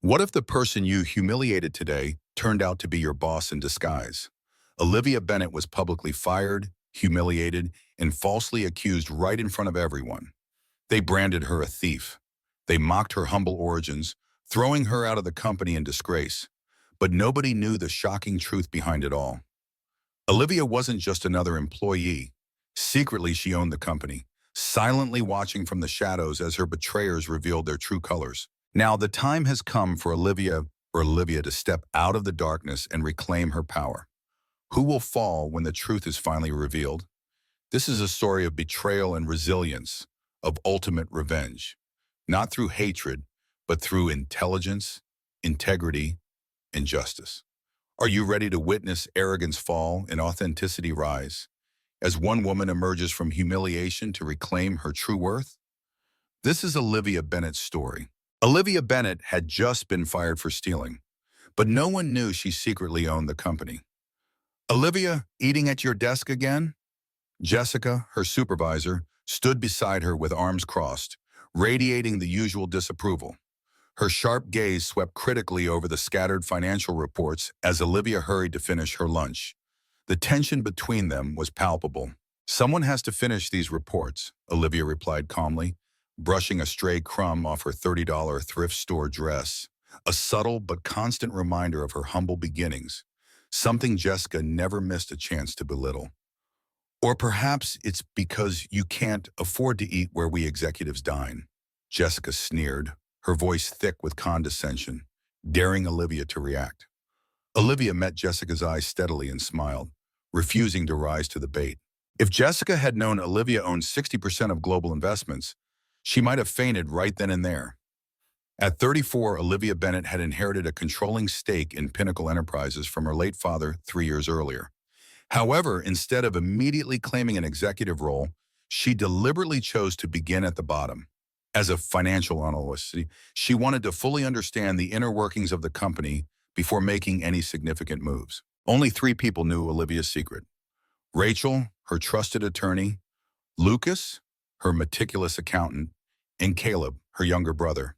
What if the person you humiliated today turned out to be your boss in disguise? Olivia Bennett was publicly fired, humiliated, and falsely accused right in front of everyone. They branded her a thief. They mocked her humble origins, throwing her out of the company in disgrace. But nobody knew the shocking truth behind it all. Olivia wasn't just another employee. Secretly, she owned the company, silently watching from the shadows as her betrayers revealed their true colors. Now, the time has come for Olivia to step out of the darkness and reclaim her power. Who will fall when the truth is finally revealed? This is a story of betrayal and resilience, of ultimate revenge, not through hatred, but through intelligence, integrity, and justice. Are you ready to witness arrogance fall and authenticity rise, as one woman emerges from humiliation to reclaim her true worth? This is Olivia Bennett's story. Olivia Bennett had just been fired for stealing, but no one knew she secretly owned the company. Olivia, eating at your desk again? Jessica, her supervisor, stood beside her with arms crossed, radiating the usual disapproval. Her sharp gaze swept critically over the scattered financial reports as Olivia hurried to finish her lunch. The tension between them was palpable. "Someone has to finish these reports," Olivia replied calmly, brushing a stray crumb off her $30 thrift store dress, a subtle but constant reminder of her humble beginnings, something Jessica never missed a chance to belittle. "Or perhaps it's because you can't afford to eat where we executives dine," Jessica sneered, her voice thick with condescension, daring Olivia to react. Olivia met Jessica's eyes steadily and smiled, refusing to rise to the bait. If Jessica had known Olivia owned 60% of global investments, she might have fainted right then and there. At 34, Olivia Bennett had inherited a controlling stake in Pinnacle Enterprises from her late father 3 years earlier. However, instead of immediately claiming an executive role, she deliberately chose to begin at the bottom. As a financial analyst, she wanted to fully understand the inner workings of the company before making any significant moves. Only 3 people knew Olivia's secret: Rachel, her trusted attorney; Lucas, her meticulous accountant; and Caleb, her younger brother.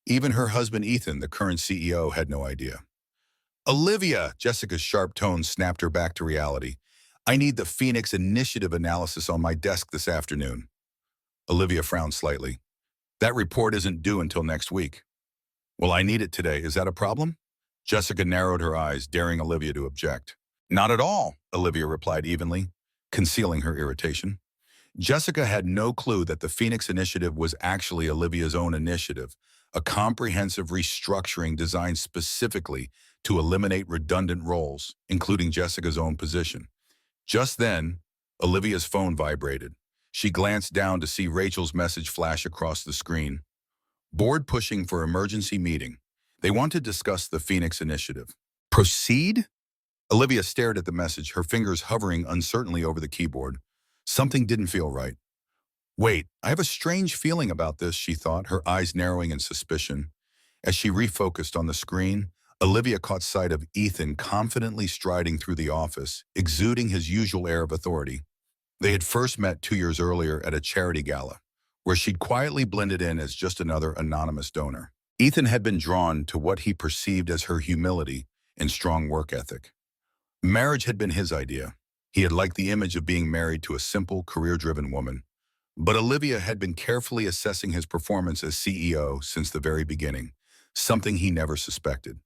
Even her husband Ethan, the current CEO, had no idea. "Olivia," Jessica's sharp tone snapped her back to reality. "I need the Phoenix Initiative analysis on my desk this afternoon." Olivia frowned slightly. "That report isn't due until next week." "Well, I need it today. Is that a problem?" Jessica narrowed her eyes, daring Olivia to object. "Not at all," Olivia replied evenly, concealing her irritation. Jessica had no clue that the Phoenix Initiative was actually Olivia's own initiative, a comprehensive restructuring designed specifically to eliminate redundant roles, including Jessica's own position. Just then, Olivia's phone vibrated. She glanced down to see Rachel's message flash across the screen. "Board pushing for emergency meeting. They want to discuss the Phoenix Initiative." "Proceed?" Olivia stared at the message, her fingers hovering uncertainly over the keyboard. Something didn't feel right. "Wait, I have a strange feeling about this," she thought, her eyes narrowing in suspicion. As she refocused on the screen, Olivia caught sight of Ethan confidently striding through the office, exuding his usual air of authority. They had first met 2 years earlier at a charity gala, where she'd quietly blended in as just another anonymous donor. Ethan had been drawn to what he perceived as her humility and strong work ethic. Marriage had been his idea. He had liked the image of being married to a simple, career-driven woman. But Olivia had been carefully assessing his performance as CEO since the very beginning, something he never suspected.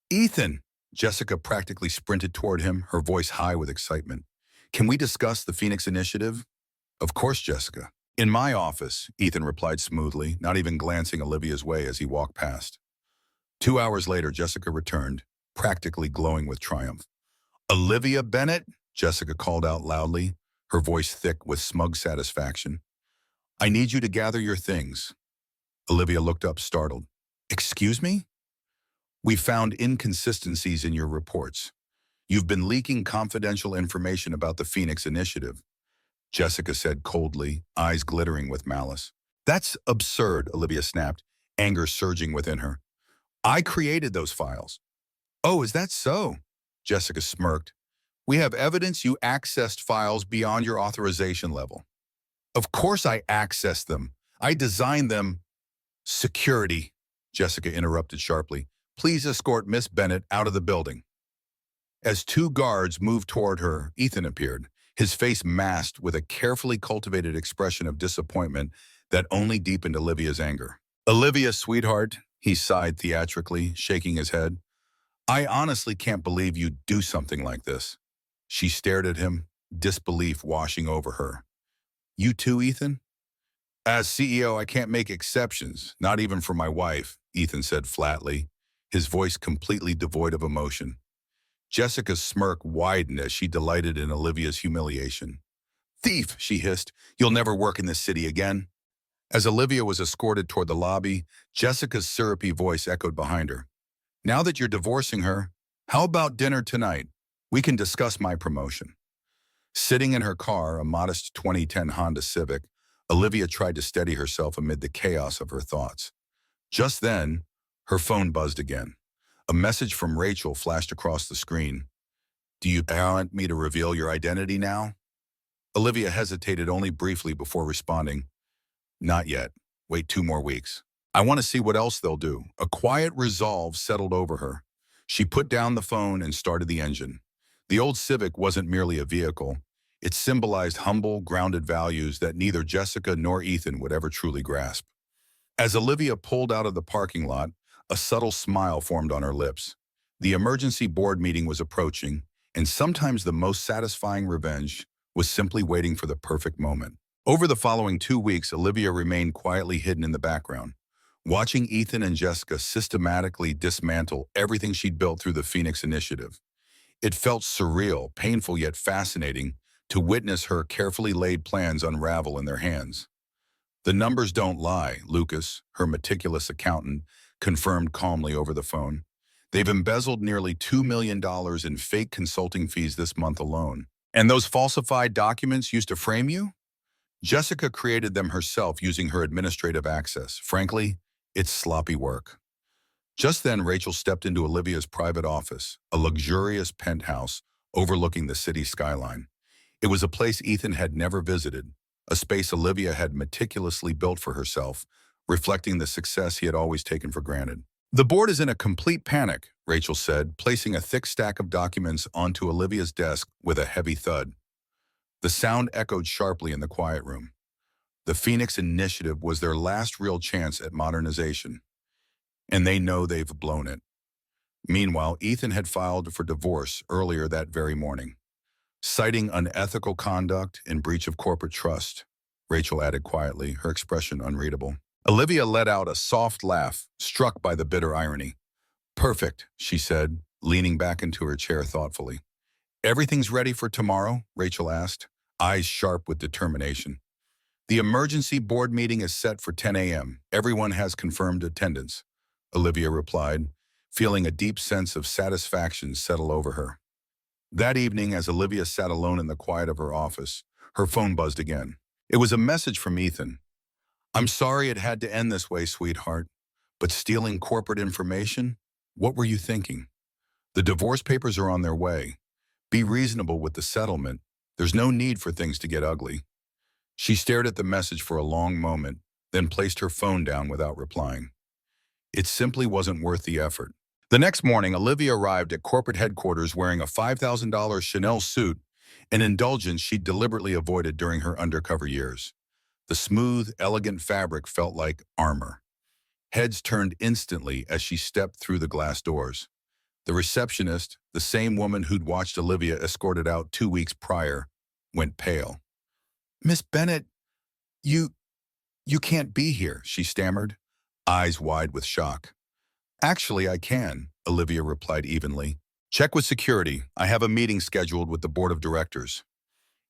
"Ethan!" Jessica practically sprinted toward him, her voice high with excitement. "Can we discuss the Phoenix Initiative?" "Of course, Jessica." "In my office," Ethan replied smoothly, not even glancing Olivia's way as he walked past. 2 hours later, Jessica returned, practically glowing with triumph. "Olivia Bennett?" Jessica called out loudly, her voice thick with smug satisfaction. "I need you to gather your things." Olivia looked up, startled. "Excuse me?" "We found inconsistencies in your reports. You've been leaking confidential information about the Phoenix Initiative," Jessica said coldly, eyes glittering with malice. "That's absurd," Olivia snapped, anger surging within her. "I created those files." "Oh, is that so?" Jessica smirked. "We have evidence you accessed files beyond your authorization level." "Of course I accessed them. I designed them." "Security," Jessica interrupted sharply. Please escort Miss Bennett out of the building. As two guards moved toward her, Ethan appeared, his face masked with a carefully cultivated expression of disappointment that only deepened Olivia's anger. Olivia, sweetheart, he sighed theatrically, shaking his head. I honestly can't believe you'd do something like this. She stared at him, disbelief washing over her. You too, Ethan? As CEO, I can't make exceptions, not even for my wife, Ethan said flatly, his voice completely devoid of emotion. Jessica's smirk widened as she delighted in Olivia's humiliation. Thief, she hissed. You'll never work in this city again. As Olivia was escorted toward the lobby, Jessica's syrupy voice echoed behind her. Now that you're divorcing her, how about dinner tonight? We can discuss my promotion. Sitting in her car, a modest 2010 Honda Civic, Olivia tried to steady herself amid the chaos of her thoughts. Just then, her phone buzzed again. A message from Rachel flashed across the screen. Do you want me to reveal your identity now? Olivia hesitated only briefly before responding. Not yet. Wait 2 more weeks. I want to see what else they'll do. A quiet resolve settled over her. She put down the phone and started the engine. The old Civic wasn't merely a vehicle. It symbolized humble, grounded values that neither Jessica nor Ethan would ever truly grasp. As Olivia pulled out of the parking lot, a subtle smile formed on her lips. The emergency board meeting was approaching, and sometimes the most satisfying revenge was simply waiting for the perfect moment. Over the following 2 weeks, Olivia remained quietly hidden in the background, watching Ethan and Jessica systematically dismantle everything she'd built through the Phoenix Initiative. It felt surreal, painful yet fascinating, to witness her carefully laid plans unravel in their hands. The numbers don't lie, Lucas, her meticulous accountant, confirmed calmly over the phone. They've embezzled nearly $2 million in fake consulting fees this month alone. And those falsified documents used to frame you? Jessica created them herself using her administrative access. Frankly, it's sloppy work. Just then, Rachel stepped into Olivia's private office, a luxurious penthouse overlooking the city skyline. It was a place Ethan had never visited, a space Olivia had meticulously built for herself, reflecting the success he had always taken for granted. The board is in a complete panic, Rachel said, placing a thick stack of documents onto Olivia's desk with a heavy thud. The sound echoed sharply in the quiet room. The Phoenix Initiative was their last real chance at modernization, and they know they've blown it. Meanwhile, Ethan had filed for divorce earlier that very morning. Citing unethical conduct and breach of corporate trust, Rachel added quietly, her expression unreadable. Olivia let out a soft laugh, struck by the bitter irony. Perfect, she said, leaning back into her chair thoughtfully. Everything's ready for tomorrow? Rachel asked, eyes sharp with determination. The emergency board meeting is set for 10 a.m. Everyone has confirmed attendance, Olivia replied, feeling a deep sense of satisfaction settle over her. That evening, as Olivia sat alone in the quiet of her office, her phone buzzed again. It was a message from Ethan. I'm sorry it had to end this way, sweetheart, but stealing corporate information? What were you thinking? The divorce papers are on their way. Be reasonable with the settlement. There's no need for things to get ugly. She stared at the message for a long moment, then placed her phone down without replying. It simply wasn't worth the effort. The next morning, Olivia arrived at corporate headquarters wearing a $5,000 Chanel suit, an indulgence she'd deliberately avoided during her undercover years. The smooth, elegant fabric felt like armor. Heads turned instantly as she stepped through the glass doors. The receptionist, the same woman who'd watched Olivia escorted out 2 weeks prior, went pale. Miss Bennett, you can't be here, she stammered, eyes wide with shock. Actually, I can, Olivia replied evenly. Check with security. I have a meeting scheduled with the board of directors.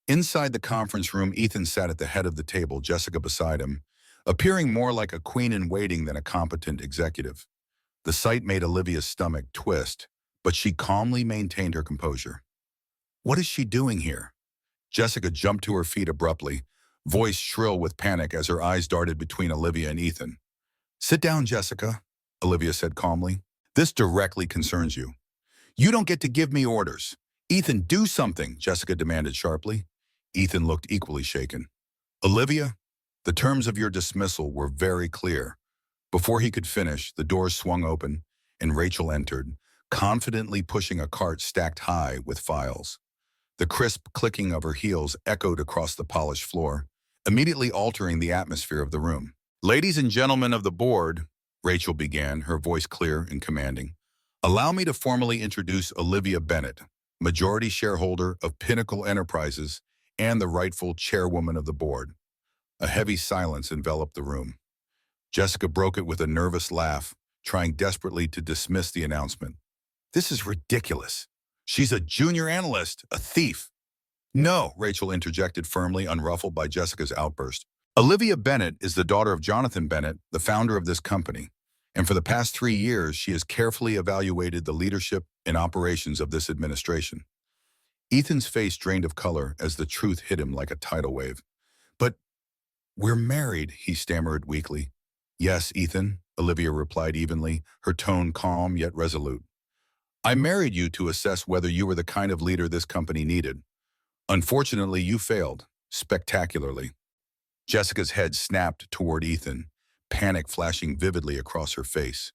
Inside the conference room, Ethan sat at the head of the table, Jessica beside him, appearing more like a queen-in-waiting than a competent executive. The sight made Olivia's stomach twist, but she calmly maintained her composure. What is she doing here? Jessica jumped to her feet abruptly, voice shrill with panic as her eyes darted between Olivia and Ethan. Sit down, Jessica, Olivia said calmly. This directly concerns you. You don't get to give me orders. Ethan, do something, Jessica demanded sharply. Ethan looked equally shaken. Olivia, the terms of your dismissal were very clear, Before he could finish, the doors swung open, and Rachel entered, confidently pushing a cart stacked high with files. The crisp clicking of her heels echoed across the polished floor, immediately altering the atmosphere of the room. "Ladies and gentlemen of the board," Rachel began, her voice clear and commanding, "allow me to formally introduce Olivia Bennett, majority shareholder of Pinnacle Enterprises and the rightful chairwoman of the board." A heavy silence enveloped the room. Jessica broke it with a nervous laugh, trying desperately to dismiss the announcement. "This is ridiculous. She's a junior analyst, a thief." "No," Rachel interjected firmly, unruffled by Jessica's outburst. "Olivia Bennett is the daughter of Jonathan Bennett, the founder of this company, and for the past 3 years, she has carefully evaluated the leadership and operations of this administration." Ethan's face drained of color as the truth hit him like a tidal wave. "But we're married," he stammered weakly. "Yes, Ethan," Olivia replied evenly, her tone calm yet resolute. "I married you to assess whether you were the kind of leader this company needed. Unfortunately, you failed, spectacularly." Jessica's head snapped toward Ethan, panic flashing vividly across her face.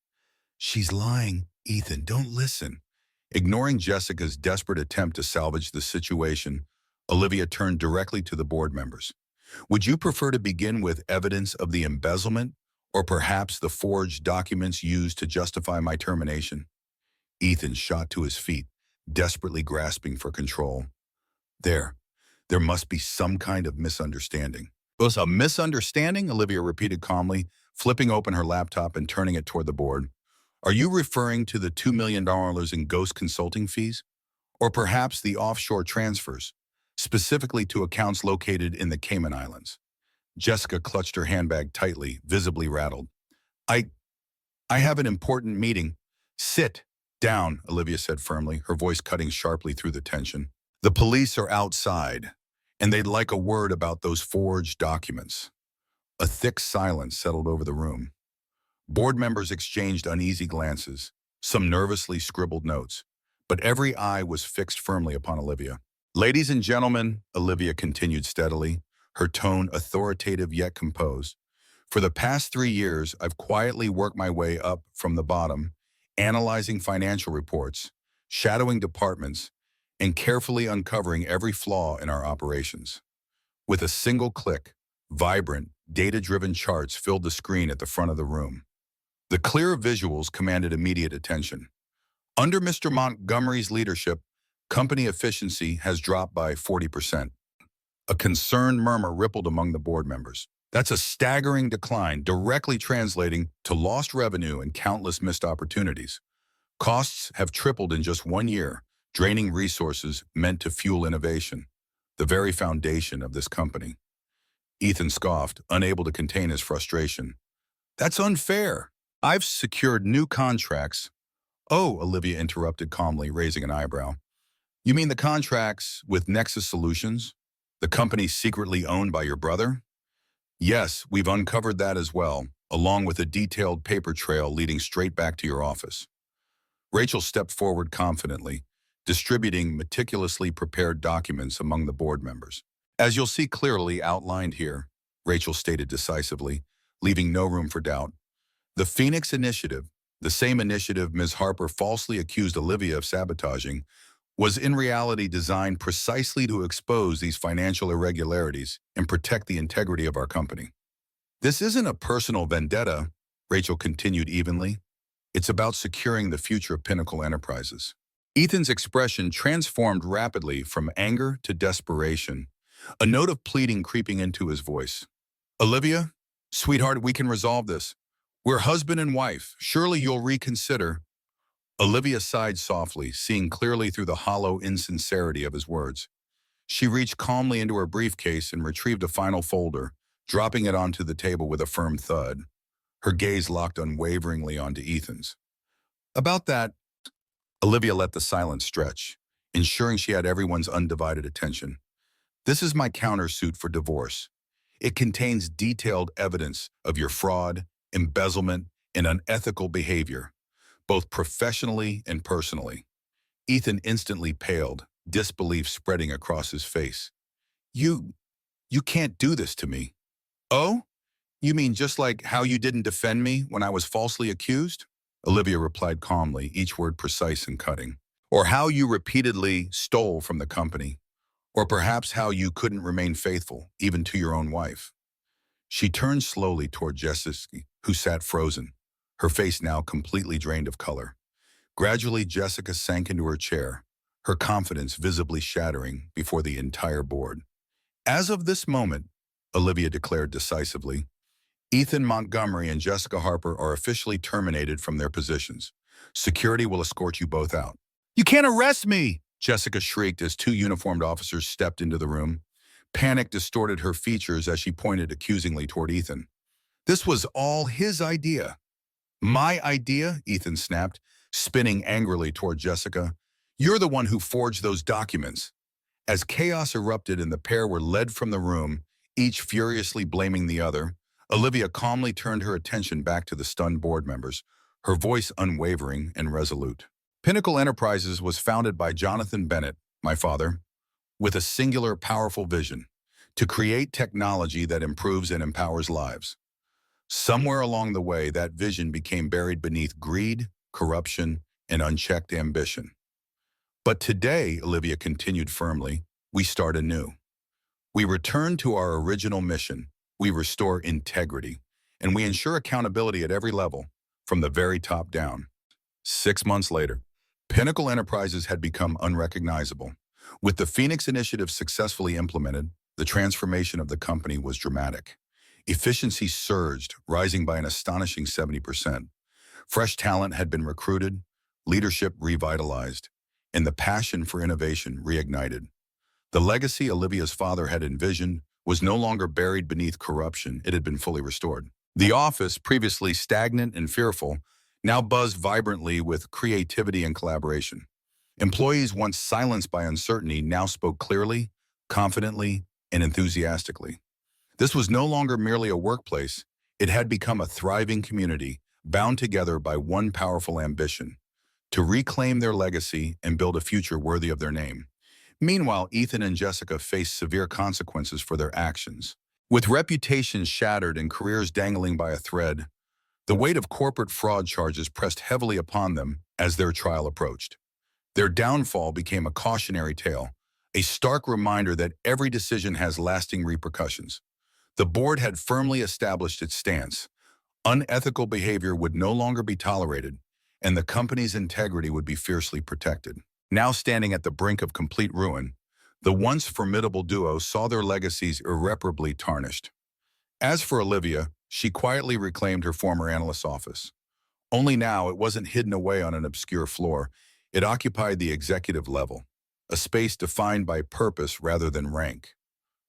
"She's lying, Ethan, don't listen." Ignoring Jessica's desperate attempt to salvage the situation, Olivia turned directly to the board members. "Would you prefer to begin with evidence of the embezzlement, or perhaps the forged documents used to justify my termination?" Ethan shot to his feet, desperately grasping for control. There must be some kind of misunderstanding." "It was a misunderstanding?" Olivia repeated calmly, flipping open her laptop and turning it toward the board. "Are you referring to the $2 million in ghost consulting fees? Or perhaps the offshore transfers, specifically to accounts located in the Cayman Islands?" Jessica clutched her handbag tightly, visibly rattled. I have an important meeting." "Sit down," Olivia said firmly, her voice cutting sharply through the tension. "The police are outside, and they'd like a word about those forged documents." A thick silence settled over the room. Board members exchanged uneasy glances, some nervously scribbled notes, but every eye was fixed firmly upon Olivia. "Ladies and gentlemen," Olivia continued steadily, her tone authoritative yet composed, "for the past 3 years, I've quietly worked my way up from the bottom, analyzing financial reports, shadowing departments, and carefully uncovering every flaw in our operations." With a single click, vibrant, data-driven charts filled the screen at the front of the room. The clear visuals commanded immediate attention. Under Mr. Montgomery's leadership, company efficiency has dropped by 40%. A concerned murmur rippled among the board members. That's a staggering decline, directly translating to lost revenue and countless missed opportunities. Costs have tripled in just 1 year, draining resources meant to fuel innovation, the very foundation of this company. Ethan scoffed, unable to contain his frustration. "That's unfair. I've secured new contracts." "Oh," Olivia interrupted calmly, raising an eyebrow. "You mean the contracts with Nexus Solutions, the company secretly owned by your brother?" "Yes, we've uncovered that as well, along with a detailed paper trail leading straight back to your office." Rachel stepped forward confidently, distributing meticulously prepared documents among the board members. "As you'll see clearly outlined here," Rachel stated decisively, leaving no room for doubt, "the Phoenix Initiative, the same initiative Ms. Harper falsely accused Olivia of sabotaging, was in reality designed precisely to expose these financial irregularities and protect the integrity of our company. This isn't a personal vendetta," Rachel continued evenly. "It's about securing the future of Pinnacle Enterprises." Ethan's expression transformed rapidly from anger to desperation, a note of pleading creeping into his voice. "Olivia, sweetheart, we can resolve this. We're husband and wife. Surely you'll reconsider." Olivia sighed softly, seeing clearly through the hollow insincerity of his words. She reached calmly into her briefcase and retrieved a final folder, dropping it onto the table with a firm thud. Her gaze locked unwaveringly onto Ethan's. "About that," Olivia let the silence stretch, ensuring she had everyone's undivided attention. "This is my countersuit for divorce. It contains detailed evidence of your fraud, embezzlement, and unethical behavior, both professionally and personally." Ethan instantly paled, disbelief spreading across his face. You can't do this to me." "Oh?" You mean just like how you didn't defend me when I was falsely accused? Olivia replied calmly, each word precise and cutting. Or how you repeatedly stole from the company. Or perhaps how you couldn't remain faithful, even to your own wife. She turned slowly toward Jessica, who sat frozen, her face now completely drained of color. Gradually, Jessica sank into her chair, her confidence visibly shattering before the entire board. As of this moment, Olivia declared decisively, Ethan Montgomery and Jessica Harper are officially terminated from their positions. Security will escort you both out. You can't arrest me! Jessica shrieked as two uniformed officers stepped into the room. Panic distorted her features as she pointed accusingly toward Ethan. This was all his idea. My idea? Ethan snapped, spinning angrily toward Jessica. You're the one who forged those documents. As chaos erupted and the pair were led from the room, each furiously blaming the other, Olivia calmly turned her attention back to the stunned board members, her voice unwavering and resolute. Pinnacle Enterprises was founded by Jonathan Bennett, my father, with a singular, powerful vision to create technology that improves and empowers lives. Somewhere along the way, that vision became buried beneath greed, corruption, and unchecked ambition. But today, Olivia continued firmly, we start anew. We return to our original mission. We restore integrity, and we ensure accountability at every level, from the very top down. 6 months later, Pinnacle Enterprises had become unrecognizable. With the Phoenix Initiative successfully implemented, the transformation of the company was dramatic. Efficiency surged, rising by an astonishing 70%. Fresh talent had been recruited, leadership revitalized, and the passion for innovation reignited. The legacy Olivia's father had envisioned was no longer buried beneath corruption, it had been fully restored. The office, previously stagnant and fearful, now buzzed vibrantly with creativity and collaboration. Employees once silenced by uncertainty now spoke clearly, confidently, and enthusiastically. This was no longer merely a workplace, it had become a thriving community, bound together by one powerful ambition, to reclaim their legacy and build a future worthy of their name. Meanwhile, Ethan and Jessica faced severe consequences for their actions. With reputations shattered and careers dangling by a thread, the weight of corporate fraud charges pressed heavily upon them as their trial approached. Their downfall became a cautionary tale, a stark reminder that every decision has lasting repercussions. The board had firmly established its stance. Unethical behavior would no longer be tolerated, and the company's integrity would be fiercely protected. Now standing at the brink of complete ruin, the once formidable duo saw their legacies irreparably tarnished. As for Olivia, she quietly reclaimed her former analyst's office. Only now it wasn't hidden away on an obscure floor. It occupied the executive level, a space defined by purpose rather than rank.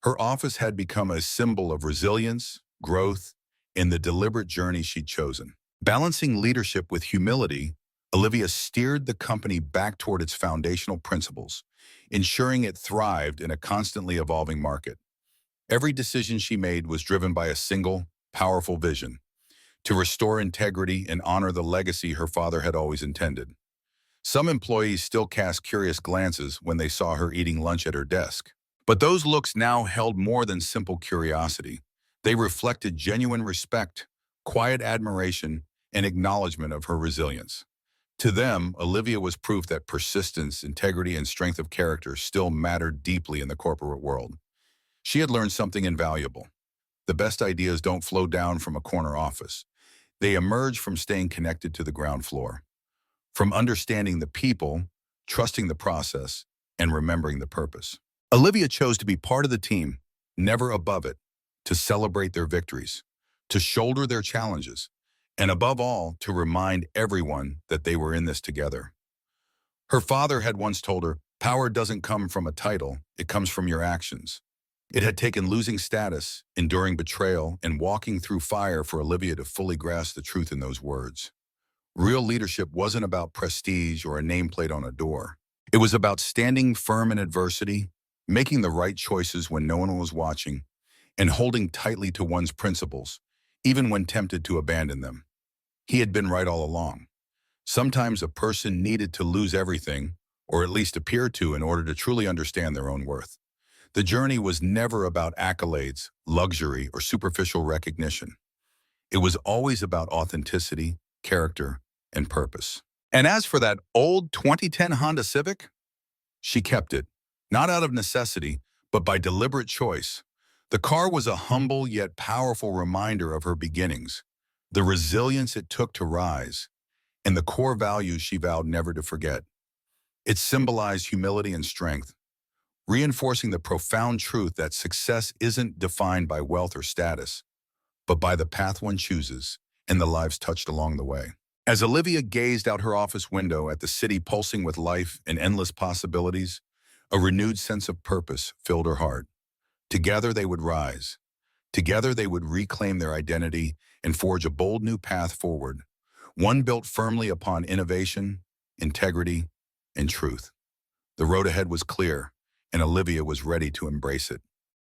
Her office had become a symbol of resilience, growth, and the deliberate journey she'd chosen. Balancing leadership with humility, Olivia steered the company back toward its foundational principles, ensuring it thrived in a constantly evolving market. Every decision she made was driven by a single, powerful vision: to restore integrity and honor the legacy her father had always intended. Some employees still cast curious glances when they saw her eating lunch at her desk. But those looks now held more than simple curiosity. They reflected genuine respect, quiet admiration, and acknowledgement of her resilience. To them, Olivia was proof that persistence, integrity, and strength of character still mattered deeply in the corporate world. She had learned something invaluable. The best ideas don't flow down from a corner office. They emerge from staying connected to the ground floor, from understanding the people, trusting the process, and remembering the purpose. Olivia chose to be part of the team, never above it, to celebrate their victories, to shoulder their challenges, and above all, to remind everyone that they were in this together. Her father had once told her, power doesn't come from a title, it comes from your actions. It had taken losing status, enduring betrayal, and walking through fire for Olivia to fully grasp the truth in those words. Real leadership wasn't about prestige or a nameplate on a door. It was about standing firm in adversity, making the right choices when no one was watching, and holding tightly to one's principles, even when tempted to abandon them. He had been right all along. Sometimes a person needed to lose everything, or at least appear to, in order to truly understand their own worth. The journey was never about accolades, luxury, or superficial recognition. It was always about authenticity, character, and purpose. And as for that old 2010 Honda Civic, she kept it, not out of necessity, but by deliberate choice. The car was a humble yet powerful reminder of her beginnings, the resilience it took to rise, and the core values she vowed never to forget. It symbolized humility and strength, reinforcing the profound truth that success isn't defined by wealth or status, but by the path one chooses and the lives touched along the way. As Olivia gazed out her office window at the city pulsing with life and endless possibilities, a renewed sense of purpose filled her heart. Together they would rise. Together they would reclaim their identity and forge a bold new path forward, one built firmly upon innovation, integrity, and truth. The road ahead was clear, and Olivia was ready to embrace it.